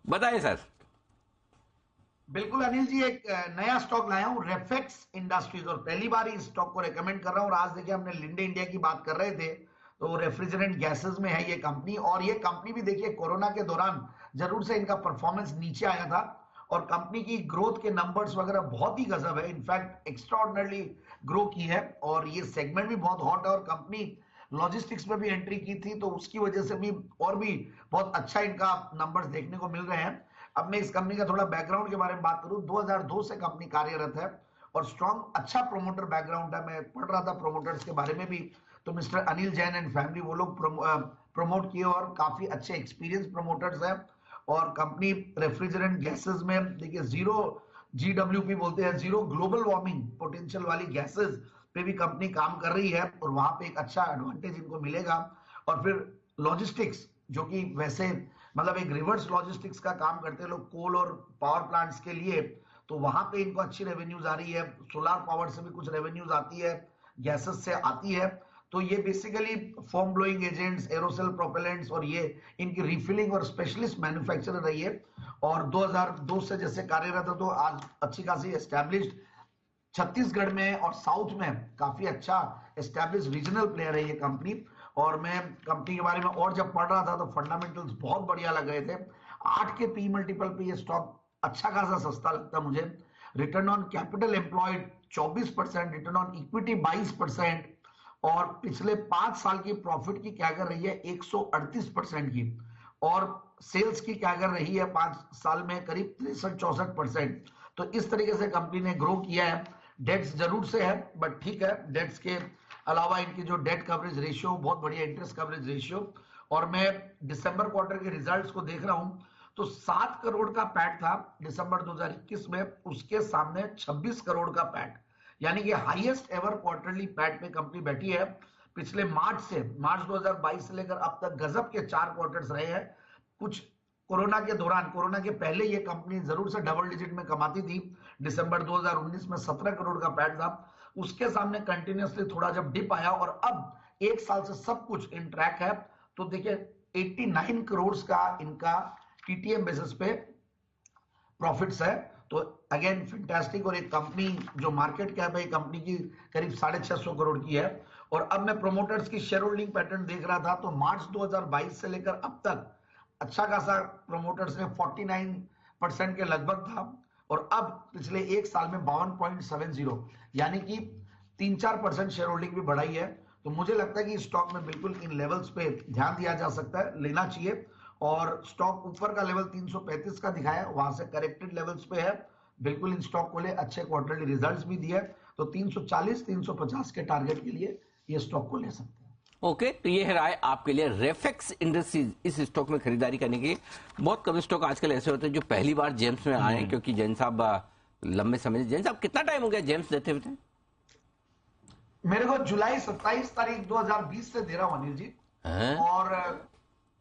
बताएं सर। बिल्कुल अनिल जी, एक नया स्टॉक लाया हूं, रेफेक्स इंडस्ट्रीज, और पहली बार इस स्टॉक को रेकमेंड कर रहा हूं। और आज देखिए, हमने लिंडे इंडिया की बात कर रहे थे, तो रेफ्रिजरेंट गैसेस में है ये कंपनी। और ये कंपनी भी देखिए, कोरोना के दौरान जरूर से इनका परफॉर्मेंस नीचे आया था, और कंपनी की ग्रोथ के नंबर्स वगैरह बहुत ही गजब है, इनफैक्ट एक्स्ट्राऑर्डिनरली ग्रो की है। और ये सेगमेंट भी बहुत हॉट है, और कंपनी लॉजिस्टिक्स में भी एंट्री की थी, तो उसकी वजह से भी और भी बहुत अच्छा इनका नंबर्स देखने को मिल रहे हैं। अब मैं इस कंपनी का थोड़ा बैकग्राउंड के बारे में बात करूं, 2002 से कंपनी कार्यरत है, और स्ट्रॉन्ग अच्छा प्रोमोटर बैकग्राउंड है। मैं पढ़ रहा था प्रोमोटर्स के बारे में भी, तो mister Anil Jain and family, वो लोग प्रमोट किए, और काफी अच्छे एक्सपीरियंस प्रमोटर्स हैं। और कंपनी रेफ्रिजरेंट गैसेस में देखिए, जीरो GWP बोलते हैं, जीरो ग्लोबल वार्मिंग पोटेंशियल वाली गैसेस पे भी कंपनी काम कर रही है, और वहां पे एक अच्छा एडवांटेज इनको मिलेगा। और फिर लॉजिस्टिक्स, जो कि वैसे मतलब एक रिवर्स लॉजिस्टिक्स का काम करते हैं लोग कोल और पावर प्लांट्स के लिए, तो वहां पे इनको अच्छी रेवेन्यूज आ रही है। सोलार पावर से भी कुछ रेवेन्यूज आती है, गैसेस से आती है। तो ये basically foam blowing agents, aerosol propellants, और ये इनकी रिफिलिंग और स्पेशलिस्ट मैन्युफैक्चरर रही है। और 2002 से जैसे कार्यरत है, तो आज अच्छी खासी एस्टैब्लिश्ड छत्तीसगढ़ में और साउथ में काफी अच्छा एस्टैब्लिश रीजनल प्लेयर है ये कंपनी। और मैं कंपनी के बारे में और जब पढ़ रहा था, तो फंडामेंटल्स बहुत बढ़िया लग रहे थे। 8 के पी मल्टीपल पे ये स्टॉक अच्छा खासा सस्ता लगता मुझे। Return on capital employed 24%, return on equity 22%, और पिछले 5 साल की प्रॉफिट की क्या कर रही है 138% की, और सेल्स की क्या कर रही है 5 साल में करीब 63-64%। तो इस तरीके से कंपनी ने ग्रो किया है। डेट्स जरूर से है, बट ठीक है, डेट्स के अलावा इनकी जो डेट कवरेज रेशियो बहुत बढ़िया, इंटरेस्ट कवरेज रेशियो। और मैं दिसंबर क्वार्टर के रिजल्ट्स को देख रहा हूं, तो 7 करोड़ का पैट था दिसंबर 2021 में, उसके सामने 26 करोड़ का पैट, यानी कि हाईएस्ट एवर क्वार्टरली पैट में कंपनी बैठी है। पिछले मार्च 2022 से लेकर अब तक गजब के 4 क्वार्टर्स रहे हैं। कुछ कोरोना के दौरान, कोरोना के पहले ये कंपनी जरूर से डबल डिजिट में कमाती थी। दिसंबर 2019 में 17 करोड़ का पैट था, उसके सामने कंटिन्यूसली थोड़ा जब डिप आया, और अब 1 साल से सब कुछ इन ट्रैक है। तो देखिए, 89 करोड़ का इनका TTM बेसिस पे प्रॉफिट्स है। तो अगेन फैंटास्टिक, और एक कंपनी जो मार्केट कैप है कंपनी की करीब 650 करोड़ की है। और अब मैं प्रोमोटर्स की शेयर होल्डिंग पैटर्न देख रहा था, तो मार्च 2022 से लेकर अब तक अच्छा खासा प्रोमोटर्स ने 49% के लगभग था, और अब पिछले 1 साल में 52.70, यानी कि 3-4% शेयर होल्डिंग भी बढ़ाई है। तो मुझे लगता है कि स्टॉक में बिल्कुल इन लेवल्स पे ध्यान दिया जा सकता है, लेना चाहिए। और स्टॉक ऊपर का लेवल 335 का दिखाया, वहां से करेक्टेड लेवल्स पे है। बिल्कुल इन स्टॉक को ले, अच्छे क्वार्टरली रिजल्ट्स भी दिए, तो 340-350 के टारगेट के लिए ये स्टॉक को ले सकते हैं। ओके, तो ये है राय आपके लिए रेफेक्स इंडस्ट्रीज इस स्टॉक में खरीदारी करने की। बहुत कम स्टॉक आजकल ऐसे होते हैं जो पहली बार जेम्स में आए हैं, क्योंकि जैन साहब लंबे समय से, जैन साहब कितना टाइम हो गया जेम्स देते हुए? मेरे को जुलाई 27 तारीख 2020 से दे रहा हूं अनिल जी। और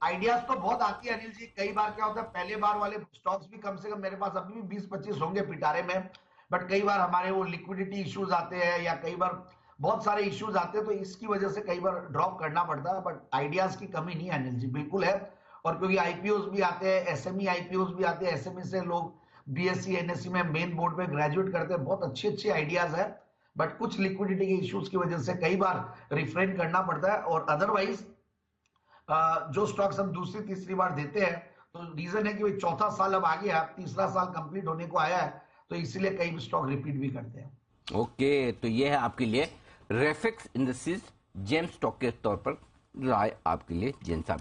आइडियाज तो बहुत आती है अनिल जी। कई बार क्या होता है, पहले बार वाले स्टॉक्स भी कम से कम मेरे पास अभी भी 20-25 होंगे पिटारे में, बट कई बार हमारे वो लिक्विडिटी इश्यूज आते हैं, या कई बार बहुत सारे इश्यूज आते हैं, तो इसकी वजह से कई बार ड्रॉप करना पड़ता है। बट आइडियाज की कमी नहीं है अनिल जी, बिल्कुल है। और क्योंकि आईपीओज भी आते हैं, SME आईपीओज भी आते हैं, SME से लोग BSE NSE में मेन बोर्ड पे ग्रेजुएट करते हैं, बहुत अच्छे अच्छे आइडियाज है। बट कुछ लिक्विडिटी के इश्यूज की वजह से कई बार रिफ्रेन करना पड़ता है। और अदरवाइज जो स्टॉक्स हम दूसरी तीसरी बार देते हैं, तो रीजन है कि भाई चौथा साल अब आ गया, तीसरा साल कंप्लीट होने को आया है, तो इसलिए कई स्टॉक रिपीट भी करते हैं। ओके, तो ये है आपके लिए रेफेक्स इंडस्ट्रीज जेम स्टॉक के तौर पर राय आपके लिए जैन साहब।